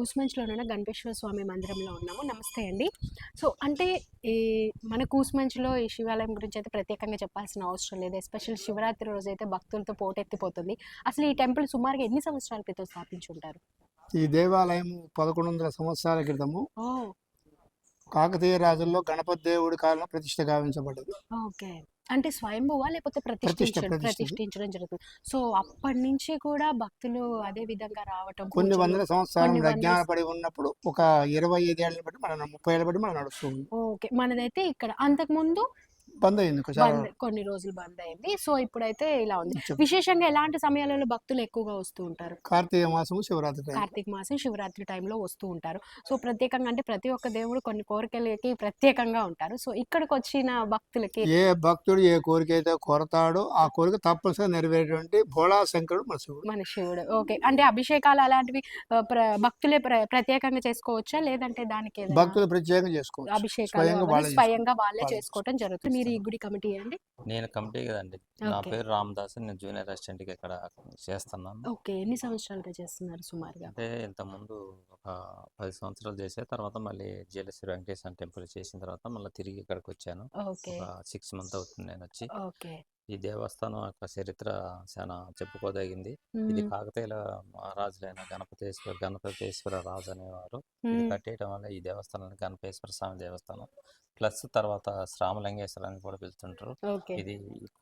కూసుమంచిలోనున్న గణపేశ్వర స్వామి మందిరంలో ఉన్నాము. నమస్తే అండి. సో, అంటే ఈ మన కూసుమంచిలో ఈ శివాలయం గురించి అయితే ప్రత్యేకంగా చెప్పాల్సిన అవసరం లేదు. ఎస్పెషల్ శివరాత్రి రోజైతే భక్తులతో పోటెత్తిపోతుంది. అసలు ఈ టెంపుల్ సుమారుగా ఎన్ని సంవత్సరాల క్రితం స్థాపించుంటారు? ఈ దేవాలయం 1100 సంవత్సరాల క్రితము ఓహ్! కాకతీయ రాజుల్లో గణపతి దేవుడి కాలంలో ప్రతిష్ఠ గావించబడ్డది. ఓకే. అంటే స్వయంభువా? లేకపోతే ప్రతిష్ఠది. ప్రతిష్ఠించడం జరుగుతుంది. సో, అప్పటినుంచి కూడా భక్తులు అదే విధంగా రావటం, కొన్ని పూజలు వందల సంవత్సరాల కొన్ని నుండి వందల అజ్ఞాన పడి ఉన్నప్పుడు ఒక 25 ఏళ్ళని బట్టి 30 ఏళ్ళ బట్టి మనం నడుస్తుంది. ఓకే. మనదైతే ఇక్కడ. అంతకుముందు బంద్ అయింది చాలా. కొన్ని రోజులు బందయింది. సో, ఇప్పుడైతే ఇలా ఉంది. చెప్పు. విశేషంగా ఎలాంటి సమయాలలో భక్తులు ఎక్కువగా వస్తూ ఉంటారు? కార్తీక మాసము శివరాత్రి టైం. కార్తీక మాసం, శివరాత్రి టైంలో వస్తూ ఉంటారు. సో, ప్రత్యేకంగా అంటే ప్రతి ఒక్క దేవుడు కొన్ని కోరికలకి ప్రత్యేకంగా ఉంటారు. సో, ఇక్కడికొచ్చిన భక్తులకి ఏ భక్తుడు ఏ కోరిక అయితే కోరతాడో ఆ కోరిక తప్పనిసరిగా నెరవేరేటువంటి భోళా శంకరుడు మన శివుడు. మన శివుడు. ఓకే. అంటే అభిషేకాలు అలాంటివి భక్తులే ప్రత్యేకంగా చేసుకోవచ్చా? లేదంటే దానికి భక్తులు ప్రత్యేకంగా చేసుకోవచ్చు. అభిషేకాలు స్వయంగా వాళ్ళే చేసుకోవటం జరుగుతుంది. మీరు ఈ గుడి కమిటీ అండి? నేను కమిటీ కదండి. నా పేరు రామదాస్. నేను జూనియర్ అసిస్టెంట్‌గా ఇక్కడ చేస్తున్నాను. ఓకే. ఎన్ని సంవత్సరాలుగా చేస్తున్నారు సుమారుగా? అంటే ఇంతకుముందు ఒక 10 సంవత్సరాలు చేసా. తర్వాత మళ్ళీ జిఎల్ఎస్సి వెంకటేశ్వర టెంపుల్ చేసిన తర్వాత మళ్ళీ తిరిగి ఇక్కడికొచ్చాను. ఓకే. ఒక 6 మంత్ అవుతుంది నేనొచ్చి. ఓకే. ఈ దేవస్థానం యొక్క చరిత్ర చాలా చెప్పుకోదగింది. ఇది కాకతీయుల మహారాజులైన గణపతేశ్వర రాజు అనేవారు. ఇది కట్టేయడం వల్ల ఈ దేవస్థానాన్ని గణపేశ్వర స్వామి దేవస్థానం ప్లస్ తర్వాత శ్రామలింగేశ్వర అని కూడా పిలుస్తుంటారు. ఓకే. ఇది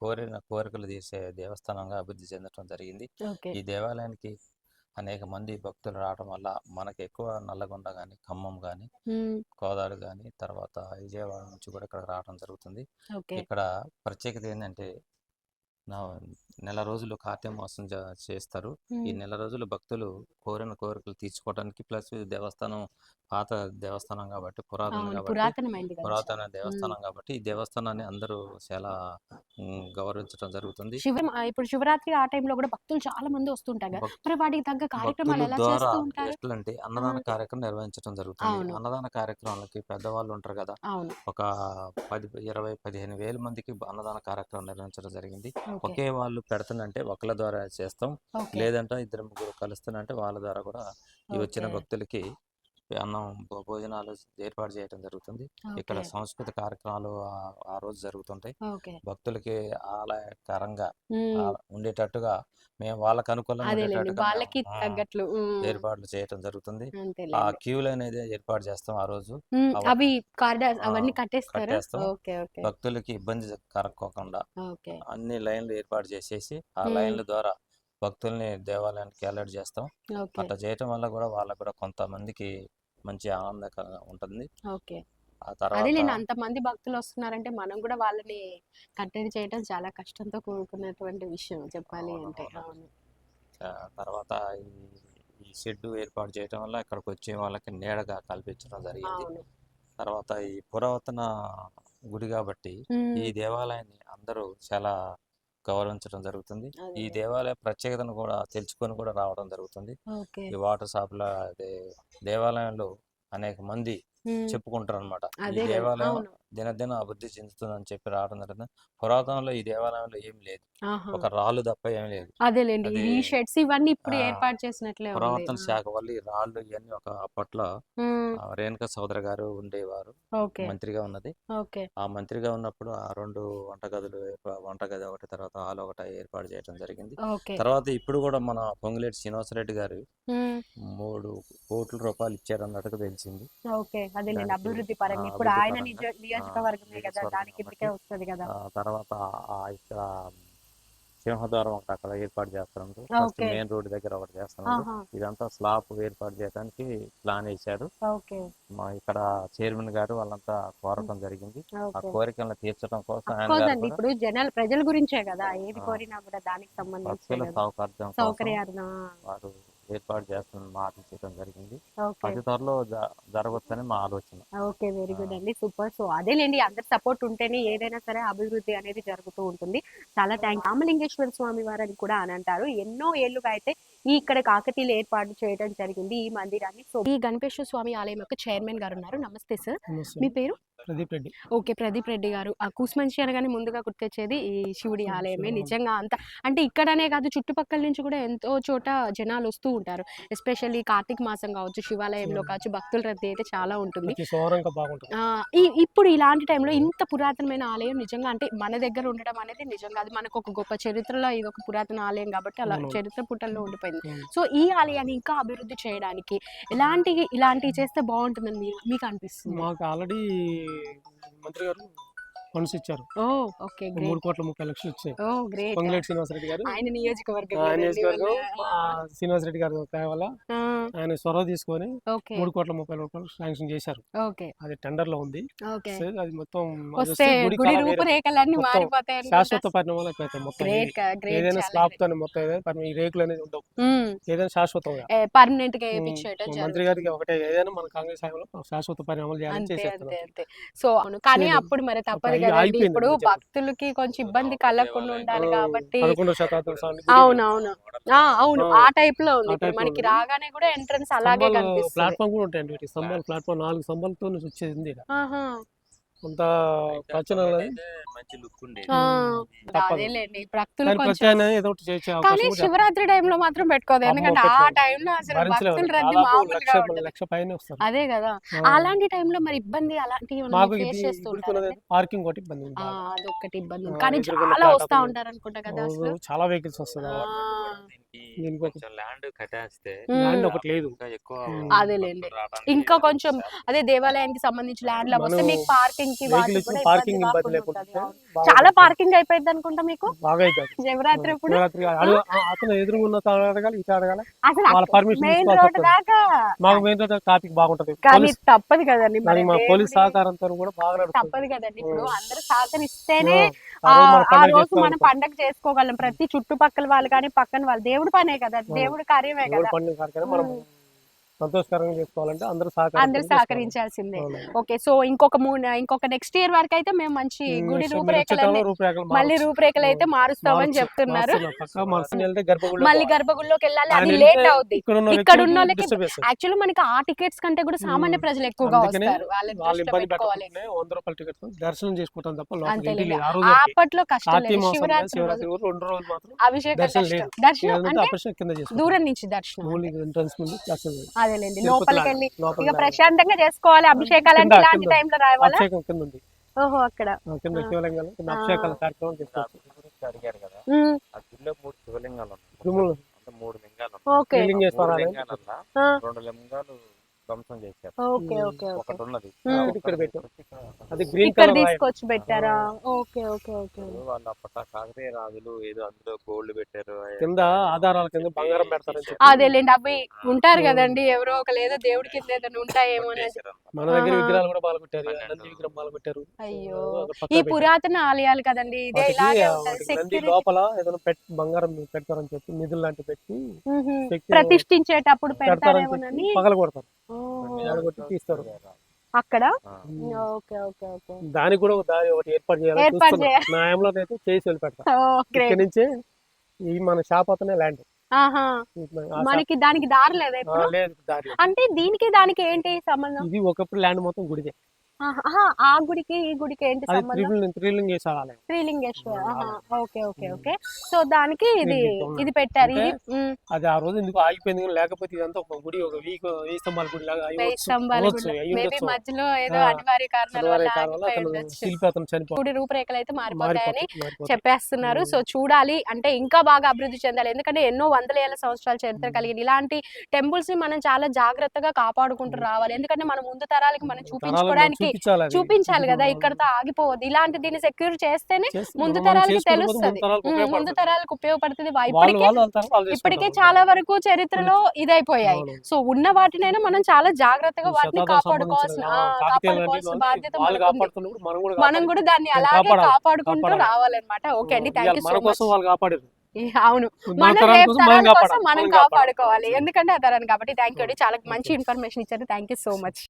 కోరిన కోరికలు తీర్చే దేవస్థానంగా అభివృద్ధి చెందడం జరిగింది. ఓకే. ఈ దేవాలయానికి అనేక మంది భక్తులు రావడం వల్ల మనకి ఎక్కువ నల్లగొండ కానీ, ఖమ్మం కానీ, కోదాడు కానీ, తర్వాత విజయవాడ నుంచి కూడా ఇక్కడ రావడం జరుగుతుంది. ఓకే. ఇక్కడ ప్రత్యేకత ఏంటంటే నెల రోజులు కార్తీక మాసం చేస్తారు. ఈ నెల రోజులు భక్తులు కోరిన కోరికలు తీర్చుకోవడానికి ప్లస్ దేవస్థానం పాత దేవస్థానం కాబట్టి పురాతన దేవస్థానం కాబట్టి ఈ దేవస్థానాన్ని అందరూ చాలా గౌరవించడం జరుగుతుంది. ఇప్పుడు శివరాత్రి ఆ టైంలో కూడా భక్తులు చాలా మంది వస్తుంటారు కదా. మరి వాటికి తగ్గ కార్యక్రమాలు ఎలా చేస్తూ ఉంటారు? ఎట్లంటే అన్నదాన కార్యక్రమం నిర్వహించడం జరుగుతుంది. అన్నదాన కార్యక్రమాలకి పెద్దవాళ్ళు ఉంటారు కదా, ఒక 15 వేల మందికి అన్నదాన కార్యక్రమం నిర్వహించడం జరిగింది. ఒకే వాళ్ళు పెడుతుందంటే ఒకళ్ళ ద్వారా చేస్తాం, లేదంటే 2-3 కలుస్తుందంటే వాళ్ళ ద్వారా కూడా ఈ వచ్చిన భక్తులకి అన్నం భోజనాలు ఏర్పాటు చేయడం జరుగుతుంది. ఇక్కడ సాంస్కృతిక కార్యక్రమాలు ఆ రోజు జరుగుతుంటాయి. భక్తులకి ఆలయకరంగా ఉండేటట్టుగా మేము వాళ్ళకి అనుకూలంగా ఏర్పాట్లు చేయడం జరుగుతుంది. ఆ క్యూలు అనేది ఏర్పాటు చేస్తాం ఆ రోజు. కట్టేస్తాం. భక్తులకి ఇబ్బంది కలగకుండా అన్ని లైన్లు ఏర్పాటు చేసేసి ఆ లైన్ల ద్వారా భక్తుల్ని దేవాలయానికి అలర్ట్ చేస్తాం. అట్లా చేయటం వల్ల కూడా వాళ్ళకు కూడా కొంతమందికి మంచి ఆనందకరంగా ఉంటుంది. ఆ తర్వాత అంతమంది భక్తులు వస్తున్నారంటే మనం కూడా వాళ్ళని కట్టడి చేయడం చాలా కష్టంతో కూడుకున్నటువంటి విషయం చెప్పాలి అంటే. తర్వాత ఈ షెడ్ ఏర్పాటు చేయడం వల్ల ఇక్కడికి వచ్చే వాళ్ళకి నీడగా కల్పించడం జరిగింది. తర్వాత ఈ పురాతన గుడి కాబట్టి ఈ దేవాలయాన్ని అందరూ చాలా గౌరవించడం జరుగుతుంది. ఈ దేవాలయ ప్రత్యేకతను కూడా తెలుసుకొని కూడా రావడం జరుగుతుంది. ఈ వాటర్ షాప్ల దేవాలయంలో అనేక మంది చెప్పుకుంటారు అనమాట. ఈ దేవాలయం దినదిన అభివృద్ధి చెందుతుందని చెప్పి రావడం జరుగుతుంది. పురాతనంలో ఈ దేవాలయంలో ఏం లేదు, ఒక రాళ్ళు తప్ప ఏం లేదు. పురాతన శాఖ వల్ల ఈ రాళ్ళు ఇవన్నీ ఒక అప్పట్లో రేణుకా సోదరి గారు ఉండేవారు, మంత్రిగా ఉన్నది. ఆ మంత్రిగా ఉన్నప్పుడు ఆ 2 వంటగది ఒకటి, తర్వాత హాల్ ఒకటి ఏర్పాటు చేయడం జరిగింది. తర్వాత ఇప్పుడు కూడా మన పొంగులేటి శ్రీనివాసరెడ్డి గారు 3 కోట్ల రూపాయలు ఇచ్చారు అన్నట్టుగా తెలిసింది. అభివృద్ధి పరంగా ఇప్పుడు ఆయన నియోజకవర్గమే కదా, దాని కిందకే వస్తది కదా. తర్వాత ఇక్కడ సింహద్వారం ఒకటి అక్కడ ఏర్పాటు చేస్తున్నారు. మెయిన్ రోడ్ దగ్గర ఒకటి చేస్తున్నారు. ఇదంతా స్లాబ్ ఏర్పాటు చేయడానికి ప్లాన్ వేశారు. మా ఇక్కడ చైర్మన్ గారు వాళ్ళంతా కోరటం జరిగింది. ఆ కోరికలను తీర్చడం కోసం ఇప్పుడు ప్రజల గురించే కదా, ఏది కోరినా కూడా దానికి సంబంధించిన సౌకర్యార్థం వారు ఏర్పాటు చేస్తున్న మాటలు చేయడం జరిగింది. అతి త్వరలో జరగవచ్చని మా ఆలోచన. ఓకే, వెరీ గుడ్ అండి, సూపర్. సో అదేలేండి, అందరి సపోర్ట్ ఉంటేనే ఏదైనా సరే అభివృద్ధి అనేది జరుగుతూ ఉంటుంది. చాలా థ్యాంక్స్. రామలింగేశ్వర స్వామి వారిని కూడా అని అంటారు. ఎన్నో ఏళ్లుగా అయితే ఇక్కడ కాకతీయులు ఏర్పాటు చేయడం జరిగింది ఈ మందిరాన్ని. సో ఈ గణపేశ్వర స్వామి ఆలయం యొక్క చైర్మన్ గారు ఉన్నారు. నమస్తే సార్, మీ పేరు? ప్రదీప్ రెడ్డి. ఓకే. ప్రదీప్ రెడ్డి గారు. ఆ కూసుమంచి అనగానే ముందుగా గుర్తొచ్చేది ఈ శివుడి ఆలయమే. నిజంగా అంత అంటే ఇక్కడనే కాదు చుట్టుపక్కల నుంచి కూడా ఎంతో చోట జనాలొస్తూ ఉంటారు. ఎస్పెషల్లీ కార్తీక మాసం కావచ్చు, శివాలయంలో కావచ్చు భక్తుల రద్దీ అయితే చాలా ఉంటుంది. ప్రతి సోమవారం ఇంకా బాగుంటుంది. ఇప్పుడు ఇలాంటి టైంలో ఇంత పురాతనమైన ఆలయం నిజంగా అంటే మన దగ్గర ఉండడం అనేది నిజంగా అది మనకు ఒక గొప్ప చరిత్రలో ఇది ఒక పురాతన ఆలయం కాబట్టి అలా అవును. చరిత్ర పుటల్లో ఉండిపోయింది. అవును. సో ఈ ఆలయాన్ని ఇంకా అభివృద్ధి చేయడానికి ఇలాంటివి చేస్తే బాగుంటుందని మీకు అనిపిస్తుంది? మాకు ఆల్రెడీ మంత్రి గారు ఫండ్స్ ఇచ్చారు. ఓహ్! ఓకే. గ్రేట్. 3,30,00,000 ఇచ్చారు. ఓహ్! గ్రేట్. పొంగులేటి శ్రీనివాసరెడ్డి గారు. ఆయన నియోజకవర్గం ఆయన కదండీ నియోజకవర్గం మన. శ్రీనివాసరెడ్డి గారి దయ వల్ల ఆ! ఆయన చొరవ తీసుకొని ఓకే. 3,30,00,000 శాంక్షన్ చేశారు. ఓకే. అది టెండర్ లో ఉంది. ఓకే. సో అది మొత్తం అది వస్తే గుడి గుడి కళ వేరే. రూపురేఖలన్నీ మొత్తం మారిపోతాయి శాశ్వత అనుకుంటా. పరిణామాలు అయిపోతాయి మొత్తం. గ్రేట్. గ్రేట్. ఏదైనా చాలా స్లాబ్ గ్రేట్. తోనే మొత్తం ఏదైనా ఈ రేకులు అనేది ఉండవు. ఏదైనా శాశ్వతంగా. పర్మనెంట్ గా ఉమ్, వేయించేయటం మంత్రి జరుగుతుంది. గారికి ఒకటే ఏదైనా మన కాంగ్రెస్ హయాంలో శాశ్వత పరిణామాలు చేయాలని అంతే చేసేస్తున్నారు. అంతే అంతే. సో అవును. కానీ చేయలేదు. అప్పుడు మరి తప్పదు అప్పుడు కదండి. ఆగిపోయింది ఇప్పుడు నిజంగా. భక్తులకి కొంచెం ఇబ్బంది కలగకుండా ఉండాలి కాబట్టి. 11వ శతాబ్దం సార్లు అవునవును. అవును. ఆ టైప్ లో ఉంది. ఆ ఇప్పుడు టైప్ లో మనకి ఉంది. రాగానే కూడా ఎంట్రన్స్ అలాగే స్తంభాలు కనిపిస్తుంది. ప్లాట్ఫామ్ కూడా ఉంటాయండి. వీటి స్తంభాలు ప్లాట్ఫామ్ 4 స్తంభాలతో వచ్చేది ఉంది ఈడ. ఆహా. అంత ప్రాచీన మంచి లుక్ ఉండేది. ఆ, తప్పదు. అదేలేండి భక్తులు కానీ కొంచెం. ప్రత్యామ్నాయం ఏదో ఒకటి చేసే కానీ అవకాశం కూడా శివరాత్రి టైంలో మాత్రం పెట్టుకోదు. అమ్మో, ఎందుకంటే ఆ పెట్టుకోదు. టైంలో అసలు భరించలేము. భక్తుల రద్దీ దాదాపు మామూలుగా ఉండదు. లక్ష పైన వస్తారు. అదే కదా. ఆ. అలాంటి టైంలో మరి ఇబ్బంది అలాంటివి మాకు ఫేస్ ఇది చేస్తూ ఉంటారు. గుడికున్నది పార్కింగ్ ఒకటి ఇబ్బంది ఉంది. అదొక్కటి ఇబ్బంది ఉంది. ఆ, కానీ ఎదురుగున్న చాలా ఫ్లాట్ వస్తా అప్పుడు ఉంటారు అనుకుంటా కదా అసలు. చాలా వెహికల్స్ వస్తుంది. దీనికి కొంచెం ల్యాండ్ కట్టేస్తే ల్యాండ్ ఒకటి లేదు. ఇంకా ఎక్కువ అదేలేండి. భక్తులు రావడానికి ఇంకా కొంచెం అవకాశం. అదే దేవాలయానికి సంబంధించి ల్యాండ్ లో వస్తే మనం మీకు పార్కింగ్ కి వెహికల్ వాటికి ఇచ్చిన కూడా పార్కింగ్ ఇబ్బంది ఇబ్బంది కాకుండా లేకుండా ఉంటది. బాగా చాలా ఉంటుంది. పార్కింగ్ అయిపోయింది అనుకుంటా మీకు బాగా అవుతుంది. శివరాత్రి అప్పుడు. శివరాత్రి అతను ఎదురుగున్న అడగాలి, ఇటు అడగాలి. అసలు వాళ్ళ పర్మిషన్ మెయిన్ తీసుకోవాల్సి రోడ్ వస్తుంది. దాకా. మాకు మెయిన్ రోడ్ ట్రాఫిక్ బాగుంటది. కానీ పోలీస్ తప్పదు కదండి మరి దానికి మా పోలీస్ దేవుడి- సహకారంతో కూడా బాగా నడుస్తుంది. తప్పదు కదండి. ఇప్పుడు అందరూ సహకరిస్తేనే ఆ రోజు మన ఆ పండగ రోజు చేసుకోవాలి. మనం పండగ చేసుకోగలం. ప్రతి చుట్టుపక్కల వాళ్ళు కానీ పక్కన వాళ్ళు దేవుడి పనే కదా, దేవుడి కార్యమే దేవుడి కదా. పండుగ కార్యక్రమం మనం సంతోషకరంగా చేసుకోవాలంటే అందరూ అందరూ సహకరించాల్సిందే. ఓకే. సో ఇంకొక నెక్స్ట్ ఇయర్ వరకు అయితే మేము మంచి గుడి రూపురేఖలన్నీ మళ్ళీ రూపురేఖలు అయితే మారుస్తామని చెప్తున్నారు. మళ్ళీ గర్భగుడిలోకి వెళ్ళాలి. అది లేట్ అవుద్ది. ఇక్కడ ఉన్న వాళ్ళకి యాక్చువల్లీ మనకి ఆ టికెట్స్ కంటే కూడా సామాన్య ప్రజలు ఎక్కువగా వస్తారు. వాళ్ళని దృష్టిలో పెట్టుకోవాలి. 100 రూపాయల టికెట్ దర్శనం చేసుకుంటాం తప్ప లోపలికి అంతేలే. ఎంట్రీ లేదు. ఆ రోజు అప్పట్లో కష్టం కార్తీక లేదు. మాసం శివరాత్రి శివరాత్రి రోజు 2 రోజులు మాత్రం అభిషేకం దర్శనం కష్టం. లేదు. దర్శనం అంటే ఆపరేషన్ కింద చేసుకుంటాం. దూరం నుంచి దర్శనం. ఓన్లీ ఎంట్రన్స్ ముందు దర్శనం లేదు. అదేలేండి. తిరుపతి లోపలికి లాగా. వెళ్ళి లోపలికి ఇక లాగా. ప్రశాంతంగా చేసుకోవాలి. అభిషేకాలు అంటే కింద, ఇలాంటి కింద. టైంలో రావాలా? అభిషేకం కింద ఉంది. ఓహో అక్కడ. కింద శివలింగాలు కింద అభిషేకాల కార్యక్రమం చేసుకోవచ్చు. గురించి అడిగారు కదా, ఉమ్, ఆ గుడిలో 3 శివలింగాలు ఉన్నాయి. తిరుమల అంటే 3 లింగాలు ఉన్నాయి. ఓకే. ఫీలింగ్ మూడు చేసుకోవాలి. లింగాలల్లా ఆ, 2 లింగాలు ధ్వంసం చేశారు. Okay okay okay. ఒకటి ఉన్నది ఇక్కడ పెట్టాం. అది గ్రీన్ ఇక్కడ కలర్ రాయి. తీసుకొచ్చి పెట్టారా? Okay okay okay. వాళ్ళు అప్పట్లో కాకతీయ రాజులు ఏదో అందులో గోల్డ్ పెట్టారు. కింద ఆధారాల కింద బంగారం పెడతారని చెప్పి అదేలేండి. అవి ఉంటారు కదండి ఎవరో ఒకరు ఏదో దేవుడి కింద ఏదైనా ఉంటాయేమో అని. మన దగ్గర ఆహా. విగ్రహాలు కూడా బాగుపెట్టారు. నంది విగ్రహం బాగుపెట్టారు. అయ్యో, ఒక పక్కన ఈ పెట్టారు. పురాతన ఆలయాలు కదండి. ఇదే ఇలాగే ఉంటది. నంది సెక్యూరిటీ లోపల ఏదైనా బంగారం పెడతారని చెప్పి నిధులు లాంటివి పెట్టి శక్తి ప్రతిష్ఠించేటప్పుడు పెడతారని పెడతారేమోనని. చెప్పి పగల కొడతారు. ఓ, కొట్టి తీస్తారు. అక్కడ. ఉమ్. Okay okay okay. దానికి కూడా ఒక దారి ఒకటి ఏర్పాటు చేయాలని ఏర్పాటు చూస్తున్నాం. చేయాలి. నా ఏమలో అయితే చేసి వెళ్ళి పెడతా. ఓ, ఇక్కడ గ్రేట్. నుంచే ఈ మన షాప్ అతనే ల్యాండ్ ఆహా. మనకి దానికి దారి లేదా ఇప్పుడు? లేదు దారి. అంటే దీనికి దానికి ఏంటి సంబంధం? ఇది ఒకప్పుడు ల్యాండ్ మొత్తం గుడిదే. ఆహా, ఆ గుడికి ఈ గుడికి ఏంటి అది సంబంధం? త్రిలింగేశ్వర ఆలయం. Srilingeshwara. Okay okay okay. So దానికి దీనికి ఇది పెట్టారు. ఇది అది ఆ రోజు ఎందుకు ఆగిపోయింది కానీ లేకపోతే ఇదంతా ఒక గుడి ఒక వెయ్యి స్తంభాల గుడి లాగా వెయ్యి స్తంభాల గుడి. మేబీ మధ్యలో ఏదో అనివార్య కారణాల వల్ల ఆగిపోయి ఉండొచ్చు. శిల్పి అతను చనిపోయి గుడి రూపురేఖలు అయితే మారిపోతాయని చెప్పేస్తున్నారు. సో చూడాలి అంటే ఇంకా బాగా అభివృద్ధి చెందాలి. ఎందుకంటే ఎన్నో వందల ఏళ్ల సంవత్సరాల చరిత్ర కలిగిన ఇలాంటి టెంపుల్స్ ని మనం చాలా జాగ్రత్తగా కాపాడుకుంటూ రావాలి. ఎందుకంటే మన ముందు తరాలకి మనం చూపించుకోవడానికి చూపించాలి కదా. ఇక్కడతో ఆగిపోవద్దు. ఇలాంటి దీన్ని సెక్యూర్ చేస్తేనే ముందు తరాలకి తెలుస్తుంది. ముందు తరాలకు ఉపయోగపడుతుంది. ఇప్పటికే చాలా వరకు చరిత్రలో ఇదైపోయాయి. సో ఉన్న వాటినైనా మనం చాలా జాగ్రత్తగా వాటిని కాపాడుకోవాల్సిన బాధ్యత మనం కూడా దాన్ని అలాగే కాపాడుకుంటూ రావాలన్నమాట. ఓకే అండి, థ్యాంక్ యూ సో మచ్. అవును, మనం రేపు తరాల కోసం మనం కాపాడుకోవాలి. ఎందుకంటే ఆ తరాన్ని కాబట్టి. థ్యాంక్ యూ అండి, చాలా మంచి ఇన్ఫర్మేషన్ ఇచ్చారు. Thank you so much.